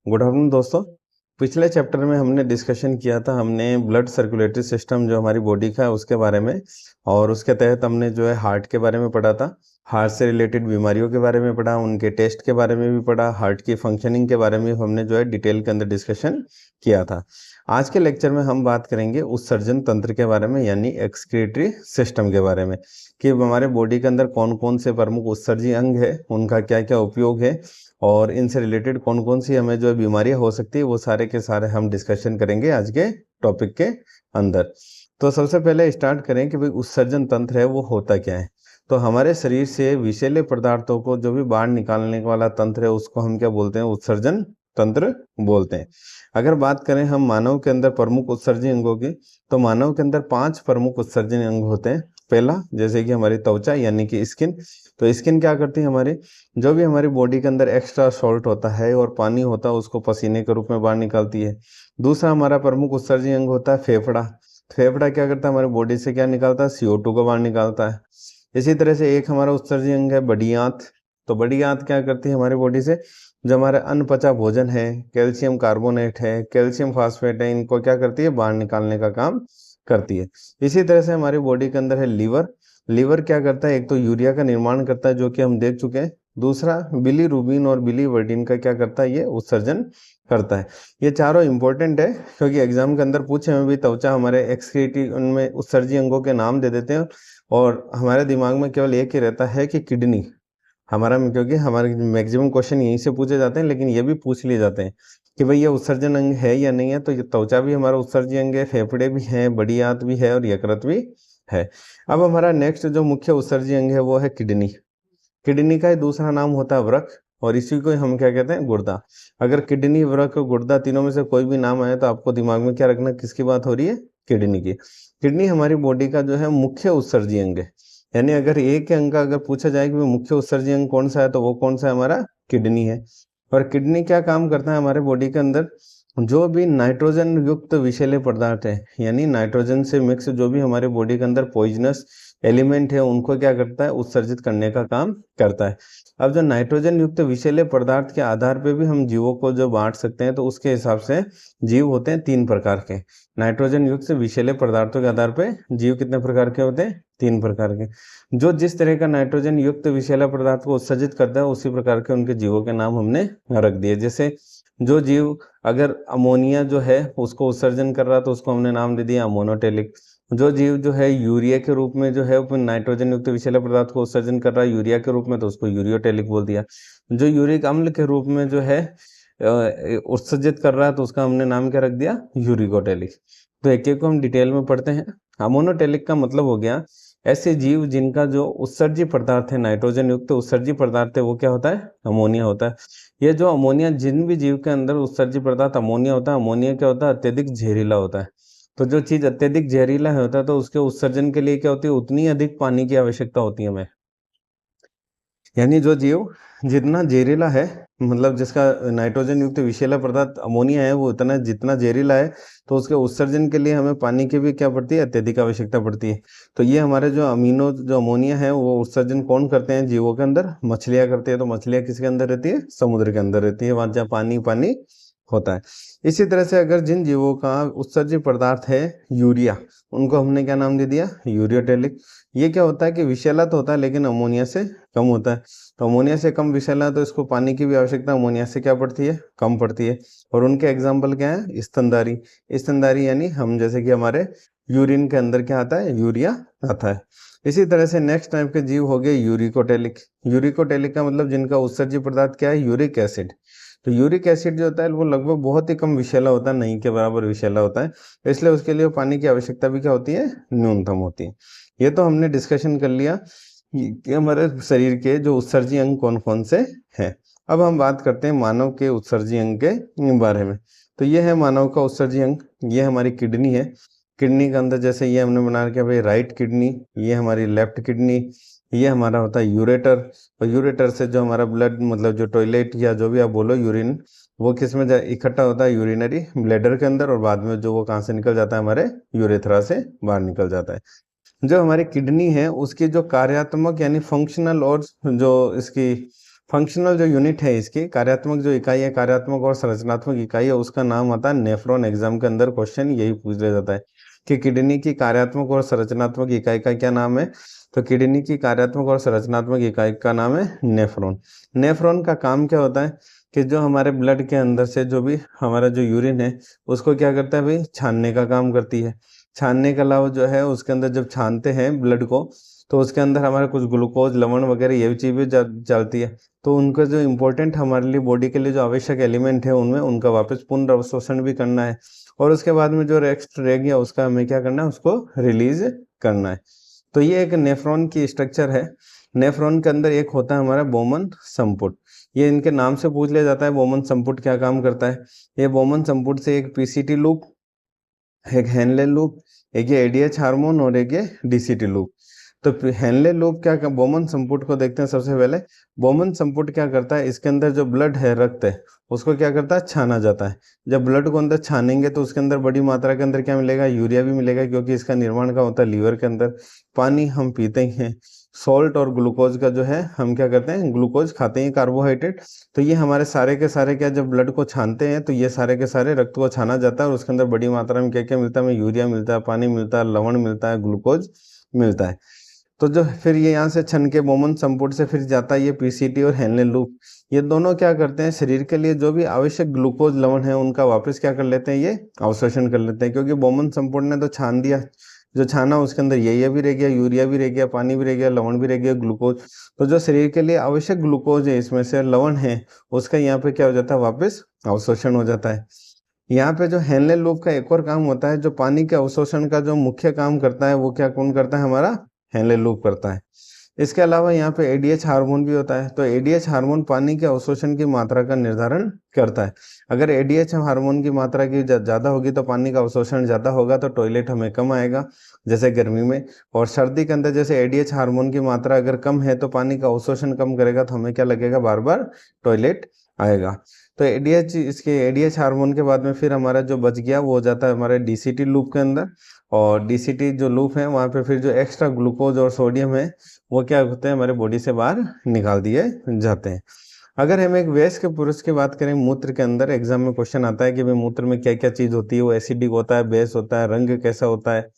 Good afternoon दोस्तों। पिछले chapter में हमने डिस्कशन किया था, हमने ब्लड सर्कुलेटरी सिस्टम जो हमारी बॉडी का है उसके बारे में, और उसके तहत हमने जो है हार्ट के बारे में पढ़ा था। हार्ट से रिलेटेड बीमारियों के बारे में पढ़ा, उनके टेस्ट के बारे में भी पढ़ा, हार्ट की फंक्शनिंग के बारे में हमने जो है डिटेल के अंदर डिस्कशन किया था। आज के लेक्चर में हम बात करेंगे उत्सर्जन तंत्र के बारे में, यानी एक्सक्रीटरी सिस्टम के बारे में, कि हमारे बॉडी के अंदर कौन कौन से प्रमुख उत्सर्जी अंग है, उनका क्या क्या उपयोग है, और इनसे रिलेटेड कौन कौन सी हमें जो बीमारियां हो सकती है, वो सारे के सारे हम डिस्कशन करेंगे आज के टॉपिक के अंदर। तो सबसे पहले स्टार्ट करें कि भाई उत्सर्जन तंत्र है वो होता क्या है। तो हमारे शरीर से विषैले पदार्थों को जो भी बाहर निकालने वाला तंत्र है उसको हम क्या बोलते हैं, उत्सर्जन तंत्र बोलते हैं। अगर बात करें हम मानव के अंदर प्रमुख उत्सर्जी अंगों की, तो मानव के अंदर 5 प्रमुख उत्सर्जन अंग होते हैं। पहला, जैसे कि हमारी त्वचा यानी कि स्किन। तो स्किन क्या करती है, हमारी जो भी हमारी बॉडी के अंदर एक्स्ट्रा सॉल्ट होता है और पानी होता है उसको पसीने के रूप में बाहर निकालती है। दूसरा हमारा प्रमुख उत्सर्जी अंग होता है फेफड़ा। फेफड़ा क्या करता है, हमारी बॉडी से क्या निकालता है, CO2 को बाहर निकालता है। इसी तरह से एक हमारा उत्सर्जी अंग है बड़ी आंत। तो बड़ी आंत क्या करती है हमारी बॉडी से, जो हमारा अनपचा भोजन है, कैल्शियम कार्बोनेट है, कैल्शियम फास्फेट है, इनको क्या करती है, बाहर निकालने का काम करती है। इसी तरह से हमारी बॉडी के अंदर है लीवर। लीवर क्या करता है, एक तो यूरिया का निर्माण करता है जो कि हम देख चुके हैं। दूसरा बिलीरुबिन और बिलीवर्डिन का क्या करता है, ये उत्सर्जन करता है। ये चारों इंपॉर्टेंट है क्योंकि एग्जाम के अंदर पूछे में भी त्वचा हमारे एक्सक्रीटरी उनमें उत्सर्जी अंगों के नाम दे देते हैं, और हमारे दिमाग में केवल एक ही रहता है कि किडनी हमारा, क्योंकि हमारे मैक्सिमम क्वेश्चन यहीं से पूछे जाते हैं, लेकिन ये भी पूछ लिए जाते हैं कि भाई ये उत्सर्जन अंग है या नहीं है। तो ये त्वचा भी हमारा उत्सर्जी अंग है, फेफड़े भी हैं, बड़ी आंत भी है और यकृत भी है। अब हमारा नेक्स्ट जो मुख्य उत्सर्जी अंग है वो है किडनी। किडनी का ही दूसरा नाम होता है वृक्क, और इसी को हम क्या कहते हैं, गुर्दा। अगर किडनी, वृक्क, गुर्दा तीनों में से कोई भी नाम आए तो आपको दिमाग में क्या रखना, किसकी बात हो रही है, किडनी की। किडनी हमारी बॉडी का जो है मुख्य उत्सर्जी अंग है। यानी अगर एक अंग का अगर पूछा जाए कि मुख्य उत्सर्जी अंग कौन सा है, तो वो कौन सा है, हमारा किडनी है। और किडनी क्या काम करता है हमारे बॉडी के अंदर, जो भी नाइट्रोजन युक्त विषैले पदार्थ है, यानी नाइट्रोजन से मिक्स जो भी हमारे बॉडी के अंदर पॉइजनस एलिमेंट है, उनको क्या करता है, उत्सर्जित करने का काम करता है। अब जो नाइट्रोजन युक्त विषैले पदार्थ के आधार पे भी हम जीवों को जो बांट सकते हैं, तो उसके हिसाब से जीव होते हैं 3 प्रकार के। नाइट्रोजन युक्त विषैले पदार्थों के आधार पे जीव कितने प्रकार के होते हैं, 3 प्रकार के। जो जिस तरह का नाइट्रोजन युक्त विषैला पदार्थ को उत्सर्जित करता है उसी प्रकार के उनके जीवों के नाम हमने रख दिए। जैसे जो जीव अगर अमोनिया जो है उसको उत्सर्जन कर रहा तो उसको हमने नाम दे दिया अमोनोटेलिक। जो जीव जो है यूरिया के रूप में जो है नाइट्रोजन युक्त विषैला पदार्थ को उत्सर्जन कर रहा है यूरिया के रूप में, तो उसको यूरियोटेलिक बोल दिया। जो यूरिक अम्ल के रूप में जो है उत्सर्जित कर रहा है तो उसका हमने नाम क्या रख दिया, यूरिकोटेलिक। तो एक एक को हम डिटेल में पढ़ते हैं। अमोनोटेलिक का मतलब हो गया ऐसे जीव जिनका जो उत्सर्जी पदार्थ है, नाइट्रोजन युक्त उत्सर्जी पदार्थ है, वो क्या होता है, अमोनिया होता है। ये जो अमोनिया, जिन भी जीव के अंदर उत्सर्जी पदार्थ अमोनिया होता है, अमोनिया क्या होता है, अत्यधिक जहरीला होता है। तो जो चीज अत्यधिक जहरीला होता है तो उसके उत्सर्जन के लिए क्या होती है, उतनी अधिक पानी की आवश्यकता होती है हमें। यानी जो जीव जितना जहरीला है, मतलब जिसका नाइट्रोजन युक्त विषैला पदार्थ अमोनिया है, वो इतना जितना जहरीला है, तो उसके उत्सर्जन के लिए हमें पानी की भी क्या पड़ती है, अत्यधिक आवश्यकता पड़ती है। तो ये हमारे जो अमोनिया है वो उत्सर्जन कौन करते हैं जीवों के अंदर, मछलियां करती है। तो मछलियां किसके अंदर रहती है, समुद्र के अंदर रहती है, वहां जहाँ पानी पानी होता है। इसी तरह से अगर जिन जीवों का उत्सर्जी पदार्थ है यूरिया, उनको हमने क्या नाम दे दिया, यूरियोटेलिक। ये क्या होता है कि विषैला तो होता है लेकिन अमोनिया से कम होता है। तो अमोनिया से कम विषैला है तो इसको पानी की भी आवश्यकता अमोनिया से क्या पड़ती है, कम पड़ती है। और उनके एग्जाम्पल क्या है, स्तनधारी। स्तनधारी यानी हम, जैसे कि हमारे यूरिन के अंदर क्या आता है, यूरिया आता है। इसी तरह से नेक्स्ट टाइप के जीव हो गए यूरिकोटेलिक। यूरिकोटेलिक का मतलब जिनका उत्सर्जी पदार्थ क्या है, यूरिक एसिड। तो यूरिक एसिड जो होता है वो लगभग बहुत ही कम विषैला होता है, नहीं के बराबर विषैला होता है, इसलिए उसके लिए पानी की आवश्यकता भी क्या होती है, न्यूनतम होती है। ये तो हमने डिस्कशन कर लिया कि हमारे शरीर के जो उत्सर्जी अंग कौन कौन से हैं। अब हम बात करते हैं मानव के उत्सर्जी अंग के बारे में। तो ये है मानव का उत्सर्जी अंग, ये हमारी किडनी है। किडनी के अंदर जैसे ये हमने बना रखा है भाई राइट किडनी, ये हमारी लेफ्ट किडनी, ये हमारा होता है यूरेटर। और यूरेटर से जो हमारा ब्लड, मतलब जो टॉयलेट या जो भी आप बोलो यूरिन, वो किस में इकट्ठा होता है, यूरिनरी ब्लैडर के अंदर, और बाद में जो वो कहाँ से निकल जाता है, हमारे यूरेथ्रा से बाहर निकल जाता है। जो हमारी किडनी है उसकी जो कार्यात्मक यानी फंक्शनल और जो इसकी फंक्शनल जो यूनिट है इसकी, कार्यात्मक जो इकाई है, कार्यात्मक और संरचनात्मक इकाई है, उसका नाम आता है नेफ्रॉन। एग्जाम के अंदर क्वेश्चन यही पूछ लिया जाता है कि किडनी की कार्यात्मक और संरचनात्मक इकाई का क्या नाम है। तो किडनी की कार्यात्मक और संरचनात्मक इकाई का नाम है नेफ्रॉन। नेफ्रॉन का काम क्या होता है कि जो हमारे ब्लड के अंदर से जो भी हमारा जो यूरिन है उसको क्या करता है भाई, छानने का काम करती है। छानने के अलावा जो है उसके अंदर जब छानते हैं ब्लड को, तो उसके अंदर हमारे कुछ ग्लूकोज, लवण वगैरह ये भी चीज़ें जाती है। तो उनका जो इम्पोर्टेंट हमारे लिए बॉडी के लिए जो आवश्यक एलिमेंट है उनमें उनका वापस पुनर्अवशोषण भी करना है, और उसके बाद में जो रेस्ट रह गया उसका हमें क्या करना है, उसको रिलीज करना है। तो ये एक नेफ्रॉन की स्ट्रक्चर है। नेफ्रॉन के अंदर एक होता है हमारा बोमन संपुट। ये इनके नाम से पूछ लिया जाता है, बोमन संपुट क्या काम करता है। ये बोमन संपुट से एक पीसीटी लूप, एक हेनले लूप, एक ये एडीएच हार्मोन और एक ये डीसीटी लूप। तो हेनले लूप क्या, बोमन संपुट को देखते हैं सबसे पहले। बोमन संपुट क्या करता है, इसके अंदर जो ब्लड है, रक्त है, उसको क्या करता है, छाना जाता है। जब ब्लड को अंदर छानेंगे तो उसके अंदर बड़ी मात्रा के अंदर क्या मिलेगा, यूरिया भी मिलेगा, क्योंकि इसका निर्माण का होता है लीवर के अंदर। पानी हम पीते ही हैं, सॉल्ट और ग्लूकोज का जो है हम क्या करते हैं, ग्लूकोज खाते हैं, कार्बोहाइड्रेट। तो ये हमारे सारे के सारे क्या, जब ब्लड को छानते हैं तो ये सारे के सारे रक्त को छाना जाता है, और उसके अंदर बड़ी मात्रा में क्या क्या मिलता है, हमें यूरिया मिलता है, पानी मिलता है, लवण मिलता है, ग्लूकोज मिलता है। तो जो फिर ये यहाँ से छन के बोमन संपुट से फिर जाता है ये पीसीटी और हेनले लूप। ये दोनों क्या करते हैं, शरीर के लिए जो भी आवश्यक ग्लूकोज, लवण है उनका वापस क्या कर लेते हैं, ये अवशोषण कर लेते हैं। क्योंकि बोमन संपुट ने तो छान दिया, जो छाना उसके अंदर ये भी रह गया, यूरिया भी रह गया, पानी भी रह गया, लवण भी रह गया, ग्लूकोज। तो जो शरीर के लिए आवश्यक ग्लूकोज है, इसमें से लवण है, उसका यहाँ पे क्या हो जाता है, वापस अवशोषण हो जाता है। यहाँ पे जो हेनले लूप का एक और काम होता है, जो पानी के अवशोषण का जो मुख्य काम करता है वो क्या कौन करता है, हमारा हेनले लूप करता है। इसके अलावा यहाँ पे एडीएच हार्मोन भी होता है। तो एडीएच हार्मोन पानी के अवशोषण की मात्रा का निर्धारण करता है। अगर एडीएच हार्मोन की मात्रा की ज़्यादा होगी तो पानी का अवशोषण ज़्यादा होगा, तो टॉयलेट हमें कम आएगा, जैसे गर्मी में। और सर्दी के अंदर जैसे एडीएच हार्मोन की मात्रा अगर कम है तो पानी का अवशोषण कम करेगा, तो हमें क्या लगेगा, बार बार टॉयलेट आएगा। तो एडीएच, इसके एडीएच हार्मोन के बाद में फिर हमारा जो बच गया वो हो जाता है हमारे डीसीटी लूप के अंदर। और डीसीटी जो लूप है वहाँ पे फिर जो एक्स्ट्रा ग्लूकोज और सोडियम है वो क्या होते हैं, हमारे बॉडी से बाहर निकाल दिए जाते हैं। अगर हम एक वयस्क पुरुष की बात करें, मूत्र के अंदर एग्जाम में क्वेश्चन आता है कि भाई मूत्र में क्या क्या चीज होती है, वो एसिडिक होता है, बेस होता है, रंग कैसा होता है,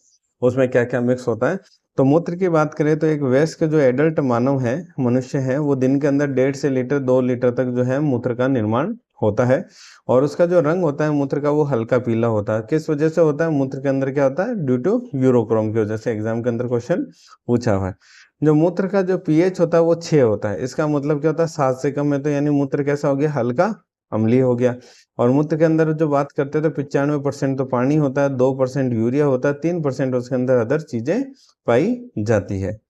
उसमें क्या क्या मिक्स होता है। तो मूत्र की बात करें तो एक वयस्क जो एडल्ट मानव है, मनुष्य है, वो दिन के अंदर 1.5 से लीटर 2 लीटर तक जो है मूत्र का निर्माण होता है। और उसका जो रंग होता है मूत्र का, वो हल्का पीला होता है। किस वजह से होता है, मूत्र के अंदर क्या होता है, ड्यू टू यूरोक्रोम की वजह से। एग्जाम के अंदर क्वेश्चन पूछा हुआ है। जो मूत्र का जो पीएच होता है वो 6 होता है। इसका मतलब क्या होता है, 7 से कम है तो यानी मूत्र कैसा हो गया, हल्का अम्लीय हो गया। और मूत्र के अंदर जो बात करते हैं तो 95% तो पानी होता है, 2% यूरिया होता है, 3% उसके अंदर अदर चीजें पाई जाती है।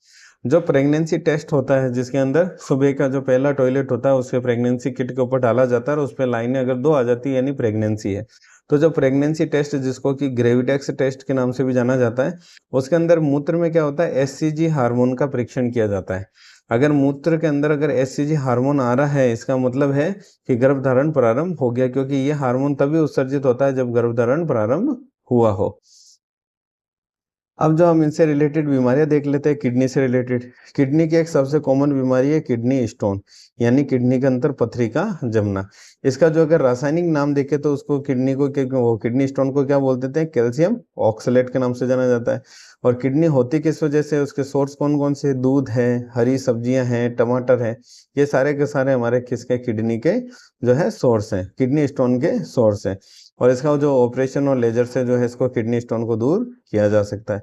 जो प्रेगनेंसी टेस्ट होता है, जिसके अंदर सुबह का जो पहला टॉयलेट होता है उसके प्रेगनेंसी किट के ऊपर डाला जाता है, और उस पर लाइनें अगर 2 आ जाती है यानी प्रेगनेंसी है। तो जो प्रेगनेंसी टेस्ट, जिसको कि ग्रेविडेक्स टेस्ट के नाम से भी जाना जाता है, उसके अंदर मूत्र में क्या होता है, एससीजी हार्मोन का परीक्षण किया जाता है। अगर मूत्र के अंदर अगर एससीजी हार्मोन आ रहा है, इसका मतलब है कि गर्भधारण प्रारंभ हो गया, क्योंकि ये हार्मोन तभी उत्सर्जित होता है जब गर्भधारण प्रारंभ हुआ हो। अब जो हम इनसे रिलेटेड बीमारियां देख लेते हैं, किडनी से रिलेटेड। किडनी की एक सबसे कॉमन बीमारी है किडनी स्टोन, यानी किडनी के अंदर पथरी का जमना। इसका जो अगर रासायनिक नाम देखे तो उसको किडनी को वो किडनी स्टोन को क्या बोल देते हैं, कैल्शियम ऑक्सलेट के नाम से जाना जाता है। और किडनी होती किस वजह से, उसके सोर्स कौन कौन से, दूध है, हरी सब्जियां हैं, टमाटर है, ये सारे के सारे हमारे किसके, किडनी के जो है सोर्स हैं, किडनी स्टोन के सोर्स हैं। और इसका जो ऑपरेशन और लेजर से जो है इसको किडनी स्टोन को दूर किया जा सकता है।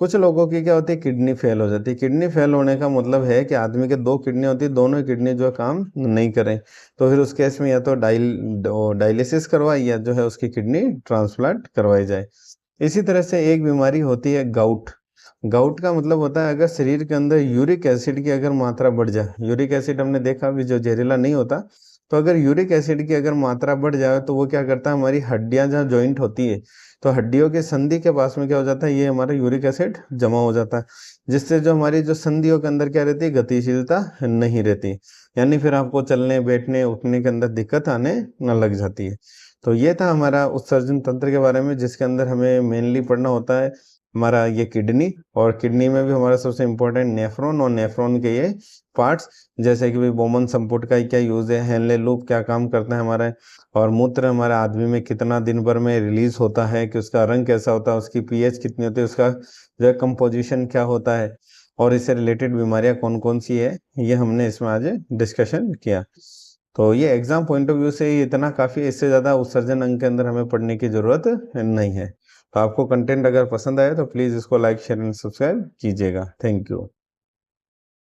कुछ लोगों की क्या होती है, किडनी फेल हो जाती है। किडनी फेल होने का मतलब है कि आदमी के 2 किडनी होती है, दोनों किडनी जो है काम नहीं करें, तो फिर उस केस में या तो डायलिसिस करवाई या जो है उसकी किडनी ट्रांसप्लांट करवाई जाए। इसी तरह से एक बीमारी होती है गाउट। गाउट का मतलब होता है अगर शरीर के अंदर यूरिक एसिड की अगर मात्रा बढ़ जाए। यूरिक एसिड हमने देखा भी जो जहरीला नहीं होता, तो अगर यूरिक एसिड की अगर मात्रा बढ़ जाए तो वो क्या करता है, हमारी हड्डियां जहाँ जॉइंट होती है, तो हड्डियों के संधि के पास में क्या हो जाता है, ये हमारा यूरिक एसिड जमा हो जाता है, जिससे जो हमारी जो संधियों के अंदर क्या रहती है, गतिशीलता नहीं रहती, यानी फिर आपको चलने बैठने उठने के अंदर दिक्कत आने न लग जाती है। तो ये था हमारा उत्सर्जन तंत्र के बारे में, जिसके अंदर हमें मेनली पढ़ना होता है हमारा ये किडनी, और किडनी में भी हमारा सबसे इम्पोर्टेंट नेफ्रॉन, और नेफ्रॉन के ये पार्ट्स, जैसे कि भाई बोमन संपुट का क्या यूज़ है, हेनले लूप क्या काम करता है हमारा, और मूत्र हमारे आदमी में कितना दिन भर में रिलीज होता है, कि उसका रंग कैसा होता है, उसकी पीएच कितनी होती है, उसका जो है कंपोजिशन क्या होता है, और इससे रिलेटेड बीमारियां कौन कौन सी है, ये हमने इसमें आज डिस्कशन किया। तो ये एग्जाम पॉइंट ऑफ व्यू से ये इतना काफ़ी, इससे ज़्यादा उत्सर्जन अंक के अंदर हमें पढ़ने की ज़रूरत नहीं है। तो आपको कंटेंट अगर पसंद आए तो प्लीज़ इसको लाइक शेयर एंड सब्सक्राइब कीजिएगा। Thank you.